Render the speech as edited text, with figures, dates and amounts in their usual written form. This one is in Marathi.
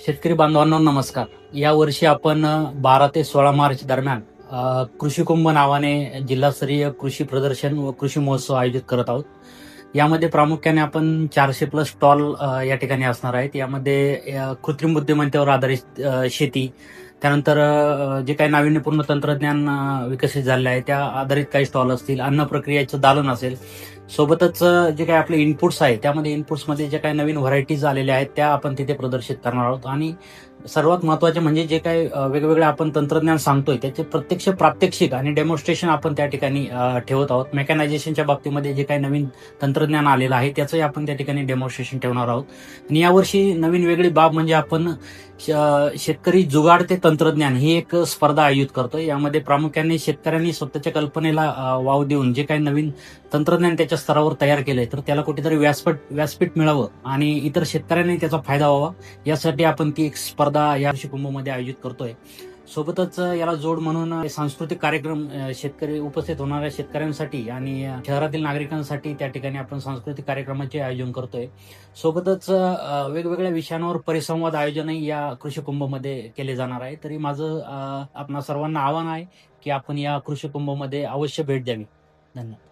शेतकरी बांधवांनो नमस्कार. या वर्षी आपण 12 ते 16 मार्च दरम्यान कृषी कुंभ नावाने जिल्हास्तरीय कृषी प्रदर्शन व कृषी महोत्सव आयोजित करत आहोत. यामध्ये प्रामुख्याने आपण 400 प्लस स्टॉल या ठिकाणी असणार आहेत. यामध्ये कृत्रिम बुद्धिमत्तेवर आधारित शेती, त्यानंतर जे काही नाविन्यपूर्ण तंत्रज्ञान विकसित झाले आहे त्या आधारित काही स्टॉल असतील, अन्न प्रक्रियेचं दालन असेल. सोबतच जे काही आपले इनपुट्स आहेत त्यामध्ये इनपुट्समध्ये जे काही नवीन व्हरायटीज आलेल्या आहेत त्या आपण तिथे प्रदर्शित करणार आहोत. आणि सर्वात महत्त्वाचे म्हणजे जे काही वेगवेगळे आपण तंत्रज्ञान सांगतोय त्याचे प्रत्यक्ष प्रात्यक्षिक आणि डेमॉन्स्ट्रेशन आपण त्या ठिकाणी ठेवत आहोत. मेकॅनायझेशनच्या बाबतीमध्ये जे काही नवीन तंत्रज्ञान आलेलं आहे त्याचंही आपण त्या ठिकाणी डेमॉन्स्ट्रेशन ठेवणार आहोत. आणि यावर्षी नवीन वेगळी बाब म्हणजे आपण शेतकरी जुगाड ते तंत्रज्ञान ही एक स्पर्धा आयोजित करतोय. यामध्ये प्रामुख्याने शेतकऱ्यांनी स्वतःच्या कल्पनेला वाव देऊन जे काही नवीन तंत्रज्ञान त्याच्या स्तरावर तयार केलंय तर त्याला कुठेतरी व्यासपीठ मिळावं आणि इतर शेतकऱ्यांनी त्याचा फायदा व्हावा यासाठी आपण ती एक स्पर्धा या कृषी कुंभमध्ये आयोजित करतोय. सोबतच याला जोड म्हणून सांस्कृतिक कार्यक्रम शेतकरी उपस्थित होणाऱ्या शेतकऱ्यांसाठी आणि शहरातील नागरिकांसाठी त्या ठिकाणी आपण सांस्कृतिक कार्यक्रमाचे आयोजन करतोय. सोबतच वेगवेगळ्या विषयांवर परिसंवाद आयोजनही या कृषी कुंभमध्ये केले जाणार आहे. तरी माझं आपणा सर्वांना आव्हान आहे की आपण या कृषी कुंभमध्ये अवश्य भेट द्यावी. धन्यवाद.